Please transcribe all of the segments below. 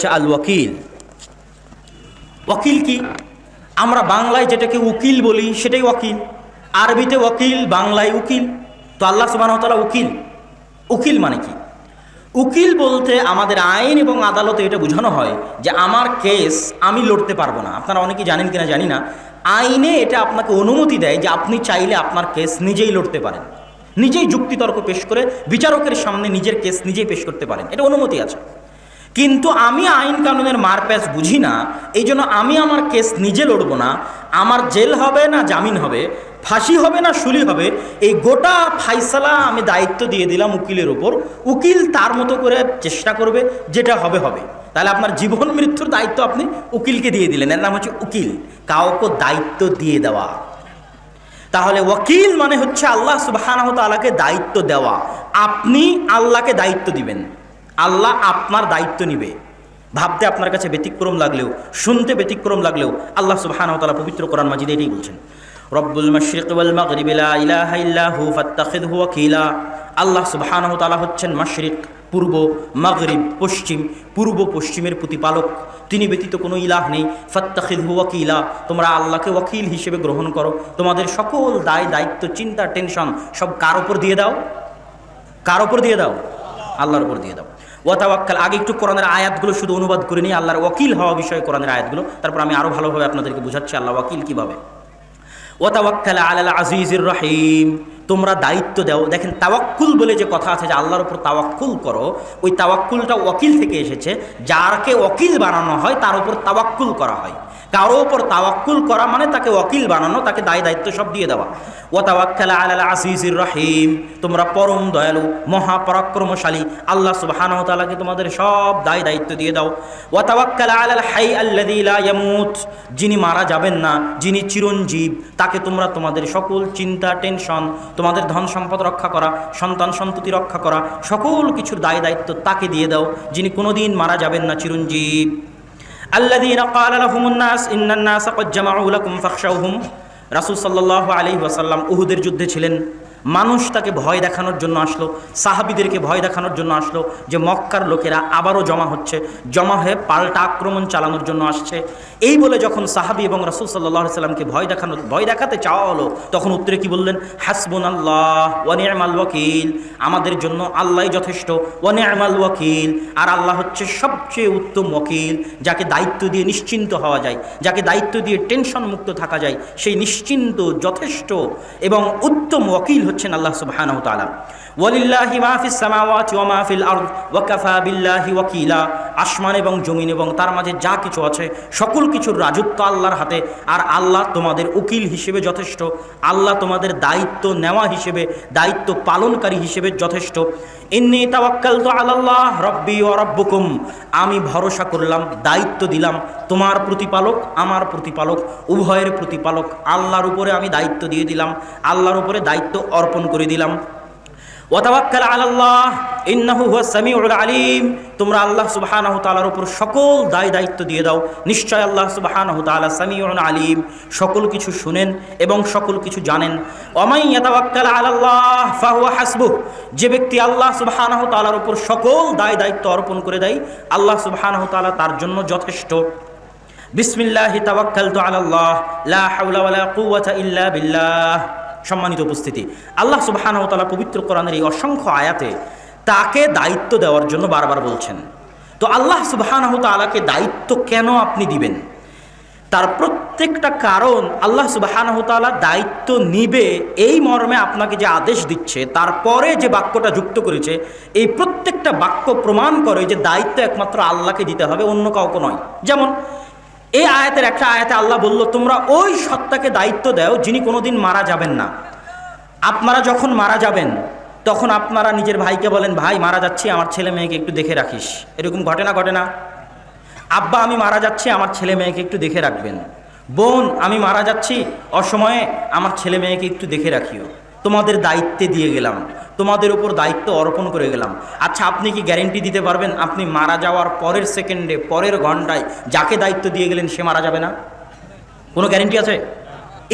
আল ওয়াকিল। ওয়াকিল কি? আমরা বাংলায় যেটাকে উকিল বলি সেটাই ওয়াকিল, আরবিতে ওয়াকিল, বাংলায় উকিল। তো আল্লাহ সুবহানাহু ওয়া তাআলা উকিল। উকিল মানে কি? উকিল বলতে আমাদের আইন এবং আদালতে এটা বোঝানো হয় যে আমার কেস আমি লড়তে পারবো না। আপনারা অনেকেই জানেন কিনা জানি না, আইনে এটা আপনাকে অনুমতি দেয় যে আপনি চাইলে আপনার কেস নিজেই লড়তে পারেন, নিজেই যুক্তিতর্ক পেশ করে বিচারকের সামনে নিজের কেস নিজেই পেশ করতে পারেন, এটা অনুমতি আছে। কিন্তু আমি আইন কানুনের মারপ্যাচ বুঝি না, এই জন্য আমি আমার কেস নিজে লড়ব না। আমার জেল হবে না জামিন হবে, ফাঁসি হবে না শুলি হবে, এই গোটা ফাইসালা আমি দায়িত্ব দিয়ে দিলাম উকিলের ওপর। উকিল তার মতো করে চেষ্টা করবে, যেটা হবে হবে। তাহলে আপনার জীবন মৃত্যুর দায়িত্ব আপনি উকিলকে দিয়ে দিলেন, এর নাম হচ্ছে উকিল, কাউকে দায়িত্ব দিয়ে দেওয়া। তাহলে ওয়াকিল মানে হচ্ছে আল্লাহ সুবহানাহু ওয়া তাআলাকে দায়িত্ব দেওয়া। আপনি আল্লাহকে দায়িত্ব দিবেন, আল্লাহ আপনার দায়িত্ব নিবে। ভাবতে আপনার কাছে ব্যতিক্রম লাগলেও, শুনতে ব্যতিক্রম লাগলেও, আল্লাহ সুবহানাহু ওয়া তাআলা পবিত্র কোরআন মাজিদে এটাই বলছেন, রব্বুল মাশরিক ওয়াল মাগরিবি লা ইলাহা ইল্লা হু ফাত্তাখিযহু ওয়াকিলা। আল্লাহ সুবহানাহু ওয়া তাআলা হচ্ছেন মাশরিক পূর্ব, মাগরিব পশ্চিম, পূর্ব পশ্চিমের প্রতিপালক, তিনি ব্যতীত কোনো ইলাহ নেই। ফাত্তাখিযহু ওয়াকিলা, তোমরা আল্লাহকে ওয়াকিল হিসেবে গ্রহণ করো। তোমাদের সকল দায় দায়িত্ব, চিন্তা, টেনশন সব কার উপর দিয়ে দাও? কার উপর দিয়ে দাও? আল্লাহর উপর দিয়ে দাও। ওয়াতাওয়াক্কাল, আগে একটু কোরআনের আয়াতগুলো শুধু অনুবাদ করে নিই, আল্লাহর ওয়াকিল হওয়া বিষয়ে কোরআনের আয়াতগুলো, তারপর আমি আরও ভালোভাবে আপনাদেরকে বুঝাচ্ছি আল্লাহ ওয়াকিল কীভাবে। ওয়াতাওয়াক্কাল আলাল আজিজির রহিম, তোমরা দায়িত্ব দাও। দেখেন, তাওয়াক্কুল বলে যে কথা আছে যে আল্লাহর উপর তাওয়াক্কুল করো, ওই তাওয়াক্কুলটা ওয়াকিল থেকে এসেছে। যারকে ওয়াকিল বানানো হয় তার উপর তাওয়াক্কুল করা হয়। কারো ওপর তাওয়াক্কুল করা মানে তাকে ওয়াকিল বানানো, তাকে দায় দায়িত্ব সব দিয়ে দেওয়া। ওয়াতাওয়াক্কাল আলাল আজিজির রহিম, তোমরা পরম দয়ালু মহাপরাক্রমশালী আল্লাহ সুবহানাহু ওয়া তাআলাকে তোমাদের সব দায় দায়িত্ব দিয়ে দাও। ওয়াতাওয়াক্কাল আলাল হাই আল্লাযী লা ইয়ামুত, যিনি মারা যাবেন না, যিনি চিরঞ্জীব, তাকে তোমরা তোমাদের সকল চিন্তা, টেনশন, তোমাদের ধন সম্পদ রক্ষা করা, সন্তান সন্ততি রক্ষা করা, সকল কিছুর দায় দায়িত্ব তাকে দিয়ে দাও, যিনি কোনোদিন মারা যাবেন না, চিরঞ্জীব। আল্লাযীনা ক্বালা লাহুমুন নাস ইন্নান নাসা ক্বাদ জামাউ লাকুম ফাখশাউহুম। রাসূল সাল্লাল্লাহু আলাইহি ওয়াসাল্লাম উহুদের যুদ্ধে ছিলেন, মানুষ তাকে ভয় দেখানোর জন্য আসলো, সাহাবীদেরকে ভয় দেখানোর জন্য আসলো যে মক্কার লোকেরা আবারও জমা হচ্ছে, জমা হয়ে পাল্টা আক্রমণ চালানোর জন্য আসছে। এই বলে যখন সাহাবী এবং রাসূল সাল্লাল্লাহু আলাইহি সাল্লামকে ভয় দেখাতে চাওয়া হলো, তখন উত্তরে কি বললেন? হাসবুনাল্লাহ ওয়া নি'মাল ওয়াকিল, আমাদের জন্য আল্লাহই যথেষ্ট, ওয়া নি'মাল ওয়াকিল, আর আল্লাহ হচ্ছে সবচেয়ে উত্তম ওয়াকিল। যাকে দায়িত্ব দিয়ে নিশ্চিন্ত হওয়া যায়, যাকে দায়িত্ব দিয়ে টেনশন মুক্ত থাকা যায়, সেই নিশ্চিন্ত, যথেষ্ট এবং উত্তম ওয়াকিল হচ্ছেন আল্লাহ সুবহানাহু ওয়া তাআলা। ওয়ালিল্লাহি মা ফিস সামাওয়াতি ওয়া মা ফিল আরদ ওয়া কাফা বিল্লাহি ওয়াকিলা, আসমান এবং জমিন এবং তার মাঝে যা কিছু আছে সকল কিছুর রাজত্ব আল্লাহর হাতে, আর আল্লাহ তোমাদের উকিল হিসেবে যথেষ্ট, আল্লাহ তোমাদের দায়িত্ব নেওয়া হিসেবে, দায়িত্ব পালনকারী হিসেবে যথেষ্ট। ইন্নী তাওয়াক্কালতু আলাল্লাহ রাব্বি ওয়া রাব্বুকুম, আমি ভরসা করলাম, দায়িত্ব দিলাম তোমার প্রতিপালক, আমার প্রতিপালক, উভয়ের প্রতিপালক আল্লাহর উপরে আমি দায়িত্ব দিয়ে দিলাম, আল্লাহর উপরে দায়িত্ব অর্পণ করে দিলাম। ওয়াতাওয়াক্কাল আলাল্লাহ ইন্নাহু হুয়াস সামিউল আলিম, তোমরা আল্লাহ সুবহানাহু ওয়া তাআলার উপর সকল দায় দায়িত্ব দিয়ে দাও, নিশ্চয় আল্লাহ সুবহানাহু ওয়া তাআলা সামিউন আলিম, সকল কিছু শুনেন এবং সকল কিছু জানেন। ওয়ামান ইয়াতাওয়াক্কাল আলাল্লাহ ফাহুয়া হাসবুহ, যে ব্যক্তি আল্লাহ সুবহানাহু ওয়া তাআলার উপর সকল দায় দায়িত্ব অর্পণ করে দেয়, আল্লাহ সুবহানাহু ওয়া তাআলা তার জন্য যথেষ্ট। বিসমিল্লাহি তাওয়াক্কালতু আলাল্লাহ লা হাওলা ওয়ালা কুওয়াতা ইল্লা বিল্লাহ। সম্মানিত উপস্থিতি, আল্লাহ সুবহানাহু ওয়া তাআলা পবিত্র কোরআনের এই অসংখ্য আয়াতে তাকে দায়িত্ব দেওয়ার জন্য বারবার বলছেন। তো আল্লাহ সুবহানাহু ওয়া তাআলাকে দায়িত্ব কেন আপনি দিবেন, তার প্রত্যেকটা কারণ আল্লাহ সুবহানাহু ওয়া তাআলা দায়িত্ব নিবে এই মর্মে আপনাকে যে আদেশ দিচ্ছে, তারপরে যে বাক্যটা যুক্ত করেছে, এই প্রত্যেকটা বাক্য প্রমাণ করে যে দায়িত্ব একমাত্র আল্লাহকে দিতে হবে, অন্য কাউকে নয়। যেমন এই আয়াতের একটা আয়াতে আল্লাহ বলল, তোমরা ওই সত্তাকে দায়িত্ব দাও যিনি কোনোদিন মারা যাবেন না। আপনারা যখন মারা যাবেন তখন আপনারা নিজের ভাইকে বলেন, ভাই মারা যাচ্ছি, আমার ছেলে মেয়েকে একটু দেখে রাখিস। এরকম ঘটে না? ঘটে না? আব্বা আমি মারা যাচ্ছি, আমার ছেলে মেয়েকে একটু দেখে রাখবেন। বোন আমি মারা যাচ্ছি, অসময়ে আমার ছেলে মেয়েকে একটু দেখে রাখিও। তোমাদের দায়িত্বে দিয়ে গেলাম, তোমাদের উপর দায়িত্ব অর্পণ করে গেলাম। আচ্ছা, আপনি কি গ্যারেন্টি দিতে পারবেন আপনি মারা যাওয়ার পরের সেকেন্ডে, পরের ঘন্টায় যাকে দায়িত্ব দিয়ে গেলেন সে মারা যাবে না? কোনো গ্যারেন্টি আছে?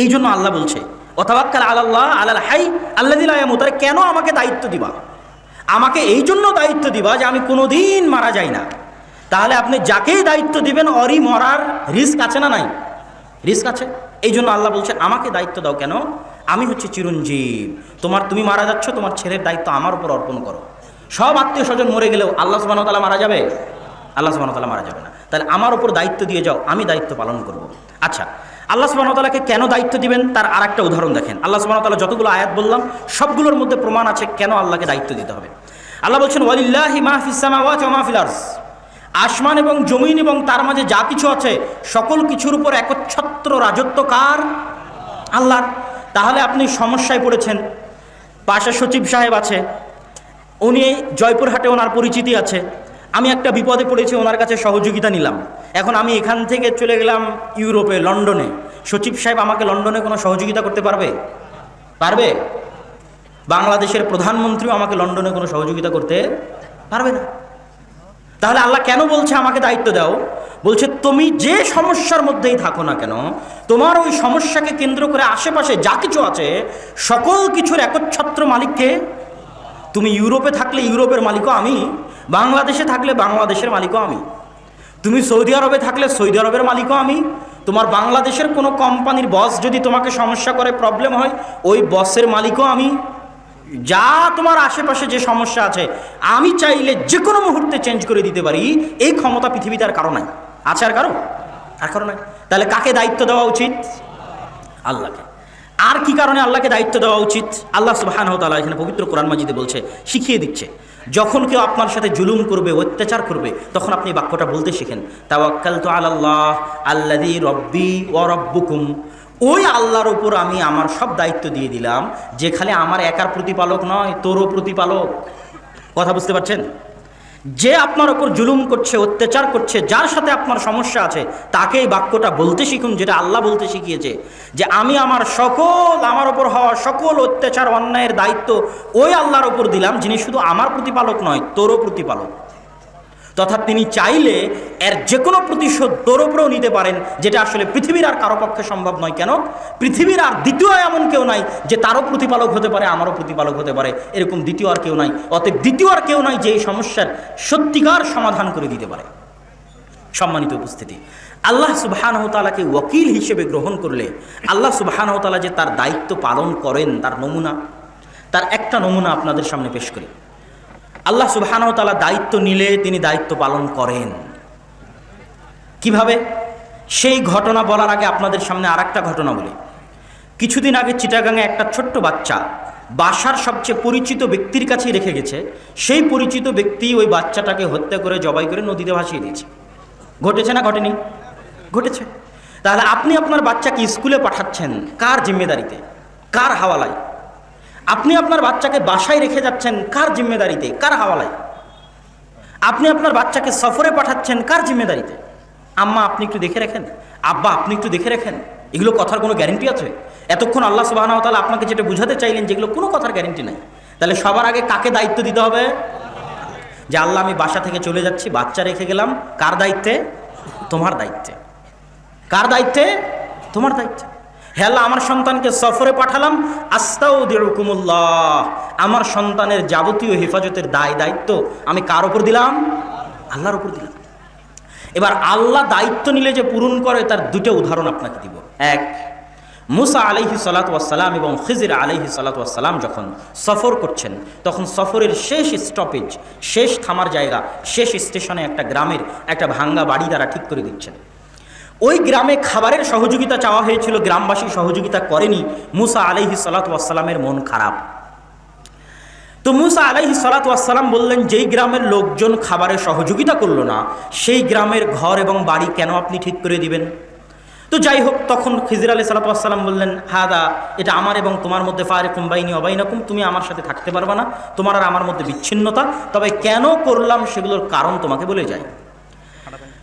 এই জন্য আল্লাহ বলছে ওয়াতাওয়াক্কাল আলাল্লাহ আলাল হাই আল্লাযী লা ইয়ামুত। কেন আমাকে দায়িত্ব দিবা? আমাকে এই জন্য দায়িত্ব দিবা যে আমি কোনোদিন মারা যাই না। তাহলে আপনি যাকেই দায়িত্ব দিবেন ওরই মরার রিস্ক আছে না নাই? রিস্ক আছে। এই জন্য আল্লাহ বলছে আমাকে দায়িত্ব দাও। কেন? আমি হচ্ছে চিরঞ্জীব। তুমি মারা যাচ্ছ, তোমার ছেলের দায়িত্ব আমার উপর অর্পণ করো। সব আত্মীয় স্বজন মরে গেলেও আল্লাহ সুবহানাহু ওয়া তাআলা মারা যাবে? আল্লাহ সুবহানাহু ওয়া তাআলা মারা যাবে না। তাহলে আমার উপর দায়িত্ব দিয়ে যাও, আমি দায়িত্ব পালন করব। আচ্ছা, আল্লাহ সুবহানাহু ওয়া তাআলাকে কেন দায়িত্ব দিবেন তার আর একটা উদাহরণ দেখেন। আল্লাহ সুবহানাহু ওয়া তাআলা যতগুলো আয়াত বললাম সবগুলোর মধ্যে প্রমাণ আছে কেন আল্লাহকে দায়িত্ব দিতে হবে। আল্লাহ বলছেন ওয়ালিল্লাহি মা ফিস সামাওয়াতি ওয়া মা ফিল আরজ, আসমান এবং জমিন এবং তার মাঝে যা কিছু আছে সকল কিছুর উপর একচ্ছত্র রাজত্ব কার? আল্লাহর। তাহলে আপনি সমস্যায় পড়েছেন, পাশে সচিব সাহেব আছে, উনি জয়পুরহাটে ওনার পরিচিতি আছে, আমি একটা বিপদে পড়েছি, ওনার কাছে সহযোগিতা নিলাম। এখন আমি এখান থেকে চলে গেলাম ইউরোপে, লন্ডনে। সচিব সাহেব আমাকে লন্ডনে কোনো সহযোগিতা করতে পারবে? পারবে? বাংলাদেশের প্রধানমন্ত্রীও আমাকে লন্ডনে কোনো সহযোগিতা করতে পারবে না। তাহলে আল্লাহ কেন বলছে আমাকে দায়িত্ব দাও? বলছে তুমি যে সমস্যার মধ্যেই থাকো না কেন, তোমার ওই সমস্যাকে কেন্দ্র করে আশেপাশে যা কিছু আছে সকল কিছুর একচ্ছত্র মালিককে। তুমি ইউরোপে থাকলে ইউরোপের মালিকও আমি, বাংলাদেশে থাকলে বাংলাদেশের মালিকও আমি, তুমি সৌদি আরবে থাকলে সৌদি আরবের মালিকও আমি। তোমার বাংলাদেশের কোনো কোম্পানির বস যদি তোমাকে সমস্যা করে, প্রবলেম হয়, ওই বসের মালিকও আমি। যা তোমার আশেপাশে যে সমস্যা আছে আমি চাইলে যে কোনো মুহূর্তে চেঞ্জ করে দিতে পারি। এই ক্ষমতা পৃথিবীতে আর কারো নাই। আছে আর কারো? আর কারো নাই। তাহলে কাকে দায়িত্ব দেওয়া উচিত? আল্লাহকে। আর কি কারণে আল্লাহকে দায়িত্ব দেওয়া উচিত? আল্লাহ সুবহানাহু ওয়া তাআলা এখানে পবিত্র কোরআন মাজিদে বলছে, শিখিয়ে দিচ্ছে, যখন কেউ আপনার সাথে জুলুম করবে, অত্যাচার করবে, তখন আপনি বাক্যটা বলতে শিখেন, তাওয়াক্কালতু আলাল্লাহ আল্লাযী রাব্বী ওয়া রাব্বুকুম। ওই আল্লাহর উপর আমি আমার সব দায়িত্ব দিয়ে দিলাম, যে খালি আমার একার প্রতিপালক নয়, তোরও প্রতিপালক। কথা বুঝতে পারছেন? যে আপনার উপর জুলুম করছে, অত্যাচার করছে, যার সাথে আপনার সমস্যা আছে, তাকে এই বাক্যটা বলতে শিখুন, যেটা আল্লাহ বলতে শিখিয়েছে, যে আমি আমার উপর হওয়া সকল অত্যাচার অন্যায়ের দায়িত্ব ওই আল্লাহর উপর দিলাম, যিনি শুধু আমার প্রতিপালক নয়, তোরও প্রতিপালক। তথা তিনি চাইলে এর যে কোনো প্রতিশোধ তোর উপরেও নিতে পারেন, যেটা আসলে পৃথিবীর আর কারো পক্ষে সম্ভব নয়। কেন? পৃথিবীর আর দ্বিতীয় এমন কেউ নাই যে তারও প্রতিপালক হতে পারে, আমারও প্রতিপালক হতে পারে, এরকম দ্বিতীয় আর কেউ নাই। অতএব দ্বিতীয় আর কেউ নাই যে এই সমস্যার সত্যিকার সমাধান করে দিতে পারে। সম্মানিত উপস্থিতি, আল্লাহ সুবহানাহু ওয়া তাআলাকে ওয়াকিল হিসেবে গ্রহণ করলে আল্লাহ সুবহানাহু ওয়া তাআলা যে তার দায়িত্ব পালন করেন তার নমুনা, তার একটা নমুনা আপনাদের সামনে পেশ করি। আল্লাহ সুবহানাহু ওয়া তাআলা দায়িত্ব নিলে তিনি দায়িত্ব পালন করেন কিভাবে? সেই ঘটনা বলার আগে আপনাদের সামনে আরেকটা ঘটনা বলি। কিছুদিন আগে চিটাগাঙে একটা ছোট্ট বাচ্চা বাসার সবচেয়ে পরিচিত ব্যক্তির কাছেই রেখে গেছে। সেই পরিচিত ব্যক্তি ওই বাচ্চাটাকে হত্যা করে, জবাই করে নদীতে ভাসিয়ে দিয়েছে। ঘটেছে না ঘটেনি? ঘটেছে। তাহলে আপনি আপনার বাচ্চাকে স্কুলে পাঠাচ্ছেন কার জিম্মেদারিতে, কার হাওয়ালায়? আপনি আপনার বাচ্চাকে বাসায় রেখে যাচ্ছেন কার জিম্মেদারিতে, কার হাওয়ালায়? আপনি আপনার বাচ্চাকে সফরে পাঠাচ্ছেন কার জিম্মেদারিতে? আম্মা আপনি একটু দেখে রাখেন, আব্বা আপনি একটু দেখে রাখেন। এগুলো কথার কোনো গ্যারেন্টি আছে? এতক্ষণ আল্লাহ সুবহানাহু ওয়া তাআলা আপনাকে যেটা বুঝাতে চাইলেন, যেগুলো কোনো কথার গ্যারেন্টি নাই। তাহলে সবার আগে কাকে দায়িত্ব দিতে হবে? যে আল্লাহ আমি বাসা থেকে চলে যাচ্ছি, বাচ্চা রেখে গেলাম, কার দায়িত্বে? তোমার দায়িত্বে। কার দায়িত্বে? তোমার দায়িত্বে। হে আল্লাহ, আমার সন্তানকে সফরে পাঠালাম, আস্তাউদিউকুমুল্লাহ, আমার সন্তানের যাবতীয় হেফাজতের দায়িত্ব আমি কার উপর দিলাম? আল্লাহর উপর দিলাম। এবার আল্লাহ দায়িত্ব নিলে যে পূরণ করে তার দুটো উদাহরণ আপনাকে দিব। এক, মুসা আলাইহিস সালাতু ওয়াস সালাম এবং খিজির আলাইহিস সালাতু ওয়াস সালাম যখন সফর করছেন, তখন সফরের শেষ স্টপেজ, শেষ থামার জায়গা, শেষ স্টেশনে একটা গ্রামের একটা ভাঙ্গা বাড়ি তারা ঠিক করে দিচ্ছেন। ওই গ্রামে খাবারের সহযোগিতা চাওয়া হয়েছিল, গ্রামবাসী সহযোগিতা করেনি। মুসা আলাইহিস সালাতু ওয়াস সালামের মন খারাপ। তো মুসা আলাইহিস সালাতু ওয়াস সালাম বললেন, যেই গ্রামের লোকজন খাবারের সহযোগিতা করলো না, সেই গ্রামের ঘর এবং বাড়ি কেন আপনি ঠিক করে দিবেন? তো যাই হোক, তখন খিজির আলাইহিস সালাতু ওয়াস সালাম বললেন, হাদা, এটা আমার এবং তোমার মধ্যে ফারিকুম বাইনি ওয়া বাইনাকুম, তুমি আমার সাথে থাকতে পারবে না, তোমার আর আমার মধ্যে বিচ্ছিন্নতা। তবে কেন করলাম সেগুলোর কারণ তোমাকে বলে যাই।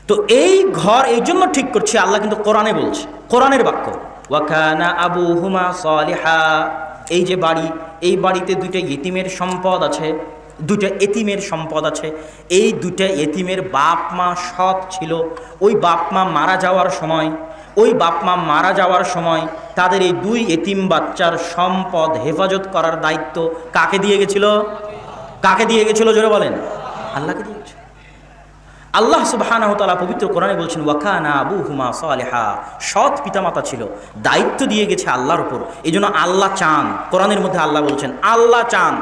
তো এই ঘর এই জন্য ঠিক করছি, আল্লাহ কিন্তু কোরআনে বলছে, কোরআনের বাক্য, ওয়া কানা আবুহুমা সালিহা। এই যে বাড়ি, এই বাড়িতে দুইটা ইতিমের সম্পদ আছে, দুইটা এতিমের সম্পদ আছে। এই দুইটা এতিমের বাপ মা সৎ ছিল। ওই বাপ মা মারা যাওয়ার সময় তাদের এই দুই এতিম বাচ্চার সম্পদ হেফাজত করার দায়িত্ব কাকে দিয়ে গেছিল? কাকে দিয়ে গেছিল জোরে বলেন? আল্লাহকে দিয়ে গেছিল। আল্লাহ সুবহানাহু ওয়া তাআলা পবিত্র কোরআনে বলছেন ওয়াকানা আবুহুমা সালিহা, সৎ পিতামাতা ছিল, দায়িত্ব দিয়ে গেছে আল্লাহর উপর। এই জন্য আল্লাহ চান, কোরআনের মধ্যে আল্লাহ বলছেন, আল্লাহ চান,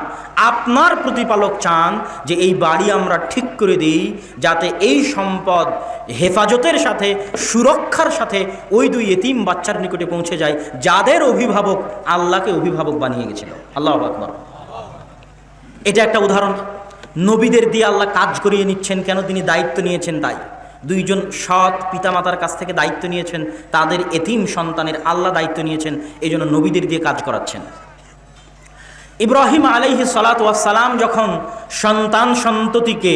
আপনার প্রতিপালক চান যে এই বাড়ি আমরা ঠিক করে দিই যাতে এই সম্পদ হেফাজতের সাথে, সুরক্ষার সাথে ওই দুই এতিম বাচ্চার নিকটে পৌঁছে যায় যাদের অভিভাবক আল্লাহকে অভিভাবক বানিয়ে গেছিল। আল্লাহু আকবার। এটা একটা উদাহরণ। নবীদের দিয়ে আল্লাহ কাজ করিয়ে নিচ্ছেন কেন? তিনি দায়িত্ব নিয়েছেন তাই। দুইজন সৎ পিতামাতার কাছ থেকে দায়িত্ব নিয়েছেন, তাদের এতিম সন্তানের আল্লাহ দায়িত্ব নিয়েছেন, এই জন্য নবীদের দিয়ে কাজ করাচ্ছেন। ইব্রাহিম আলাইহিস সালাতু ওয়াস সালাম যখন সন্তান সন্ততিকে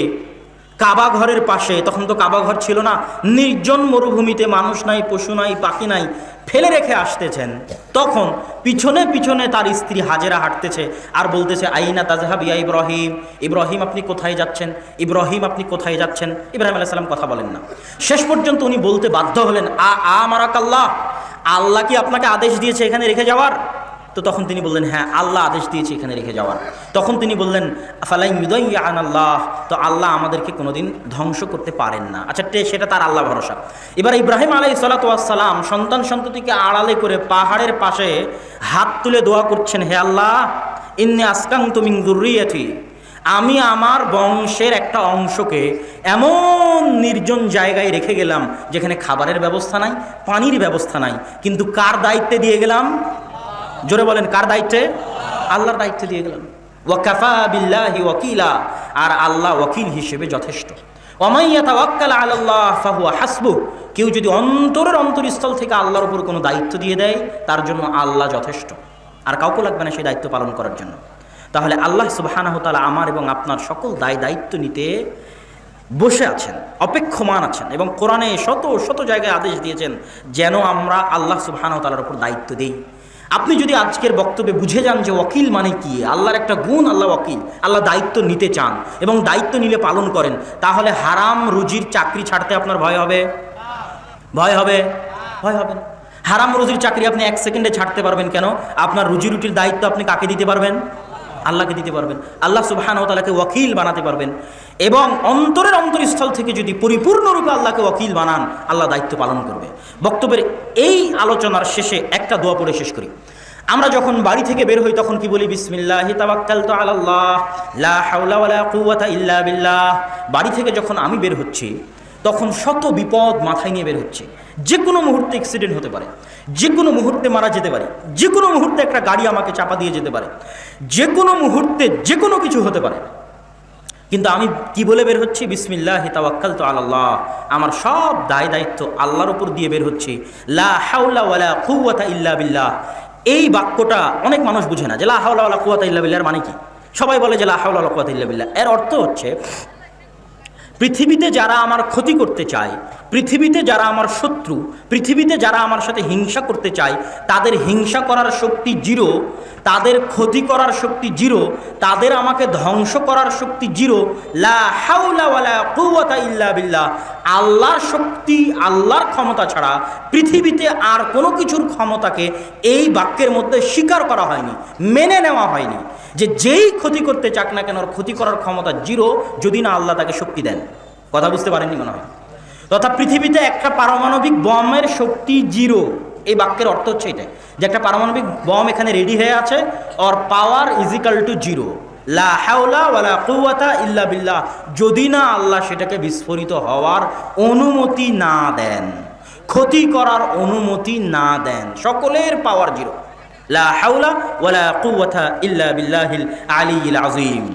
কাবা ঘরের পাশে, তখন তো কাবা ঘর ছিল না, নির্জন মরুভূমিতে মানুষ নাই, পশু নাই, পাখি নাই, ফেলে রেখে আসতেছেন, তখন পিছনে পিছনে তার স্ত্রী হাজেরা হাঁটতেছে আর বলতেছে আইনা তাজহাব ইয়া ইব্রাহিম, ইব্রাহিম আপনি কোথায় যাচ্ছেন, ইব্রাহিম আপনি কোথায় যাচ্ছেন। ইব্রাহিম আলাইহিস সালাম কথা বলেন না। শেষ পর্যন্ত উনি বলতে বাধ্য হলেন আমারাকাল্লাহ, আল্লাহ কি আপনাকে আদেশ দিয়েছে এখানে রেখে যাওয়ার? তো তখন তিনি বললেন হ্যাঁ, আল্লাহ আদেশ দিয়েছে এখানে রেখে যাওয়ার। তখন তিনি বললেন ফালাই আল্লাহ, তো আল্লাহ আমাদেরকে কোনোদিন ধ্বংস করতে পারেন না। আচ্ছা, সেটা তার আল্লাহ ভরসা। এবার ইব্রাহিম আলাইহিস সালাতু ওয়াস সালাম সন্তান সন্ততিকে আড়ালে করে পাহাড়ের পাশে হাত তুলে দোয়া করছেন, হে আল্লাহ ইন্নী আসকানতু মিন যুররিয়াতি, আমি আমার বংশের একটা অংশকে এমন নির্জন জায়গায় রেখে গেলাম যেখানে খাবারের ব্যবস্থা নাই, পানির ব্যবস্থা নাই, কিন্তু কার দায়িত্বে দিয়ে গেলাম? জোরে বলেন, কার দায়িত্বে? আল্লাহর দায়িত্বে দিয়ে গেলাম। ওয়াকাফা বিল্লাহি ওয়াকিলা, আর আল্লাহ ওয়াকিল হিসেবে যথেষ্ট। ওয়ামান ইয়াতাওয়াক্কাল আলাল্লাহ ফাহুয়া হাসবুহ, কেউ যদি অন্তরের অন্তরস্থল থেকে আল্লাহর উপর কোনো দায়িত্ব দিয়ে দেয় তার জন্য আল্লাহ যথেষ্ট, আর কাউকে লাগবে না সেই দায়িত্ব পালন করার জন্য। তাহলে আল্লাহ সুবহানাহু ওয়া তাআলা আমার এবং আপনার সকল দায়িত্ব নিতে বসে আছেন, অপেক্ষমান আছেন, এবং কোরআনে শত শত জায়গায় আদেশ দিয়েছেন যেন আমরা আল্লাহ সুবহানাহু ওয়া তাআলার উপর দায়িত্ব দেই। আপনি যদি আজকের বক্তব্যে বুঝে যান যে ওয়াকিল মানে কি, আল্লাহর একটা গুণ, আল্লাহ ওয়াকিল, আল্লাহ দায়িত্ব নিতে চান এবং দায়িত্ব নিলে পালন করেন, তাহলে হারাম রুজির চাকরি ছাড়তে আপনার ভয় হবে? ভয় হবে? ভয় হবে না। হারাম রুজির চাকরি আপনি 1 সেকেন্ডে ছাড়তে পারবেন কেন? আপনার রুজি রুটির দায়িত্ব আপনি কাকে দিতে পারবেন? আল্লাহকে দিতে পারবেন। আল্লাহ সুবহানাহু ওয়া তাআলাকে ওয়াকিল বানাতে পারবেন, এবং অন্তরের অন্তরস্থল থেকে যদি পরিপূর্ণরূপে আল্লাহকে ওয়াকিল বানান, আল্লাহ দায়িত্ব পালন করবে। বক্তব্যের এই আলোচনার শেষে একটা দোয়া পড়ে শেষ করি। আমরা যখন বাড়ি থেকে বের হই তখন কি বলি? বিসমিল্লাহি তাওয়াক্কালতু আলাল্লাহ লা হাওলা ওয়ালা কুওয়াতা ইল্লা বিল্লাহ। বাড়ি থেকে যখন আমি বের হচ্ছি তখন শত বিপদ মাথায় নিয়ে বের হচ্ছে। যে কোনো মুহূর্তে অ্যাক্সিডেন্ট হতে পারে, যে কোনো মুহূর্তে মারা যেতে পারে, যে কোনো মুহূর্তে একটা গাড়ি আমাকে চাপা দিয়ে যেতে পারে, যে কোনো মুহূর্তে যে কোনো কিছু হতে পারে, কিন্তু আমি কি বলে বের হচ্ছি? বিসমিল্লাহি তাওয়াক্কালতু আলাল্লাহ, আমার সব দায়িত্ব আল্লাহর উপর দিয়ে বের হচ্ছি। লা হাওলা ওয়ালা কুওয়াতা ইল্লা বিল্লাহ। এই বাক্যটা অনেক মানুষ বুঝে না যে লা হাওলা ওয়ালা কুওয়াতা ইল্লা বিল্লাহর মানে কি। সবাই বলে যে লা হাওলা ওয়ালা কুওয়াতা ইল্লা বিল্লাহ। এর অর্থ হচ্ছে পৃথিবীতে যারা আমার ক্ষতি করতে চায়, পৃথিবীতে যারা আমার শত্রু, পৃথিবীতে যারা আমার সাথে হিংসা করতে চায়, তাদের হিংসা করার শক্তি জিরো, তাদের ক্ষতি করার শক্তি জিরো, তাদের আমাকে ধ্বংস করার শক্তি জিরো। লা হাওলা ওয়ালা কুওয়াতা ইল্লা বিল্লাহ। আল্লাহর শক্তি, আল্লাহর ক্ষমতা ছাড়া পৃথিবীতে আর কোনো কিছুর ক্ষমতাকে এই বাক্যের মধ্যে স্বীকার করা হয়নি, মেনে নেওয়া হয়নি। যে যেই ক্ষতি করতে চাক না কেন, ক্ষতি করার ক্ষমতা জিরো, যদি না আল্লাহ তাকে শক্তি দেন। কথা বুঝতে পারেননি মনে হয়। তথা পৃথিবীতে একটা পারমাণবিক বমের শক্তি জিরো। এই বাক্যের অর্থ হচ্ছে এটা, যে একটা পারমাণবিক বম এখানে রেডি হয়ে আছে, or power is equal to zero. লা হাওলা ওয়ালা কুওয়াতা ইল্লা বিল্লাহ। যদি না আল্লাহ সেটাকে বিস্ফোরিত হওয়ার অনুমতি না দেন, ক্ষতি করার অনুমতি না দেন, সকলের পাওয়ার জিরো। লা হাওলা ওয়ালা কুওয়াতা ইল্লা বিল্লাহিল আলিয়্যিল আযীম।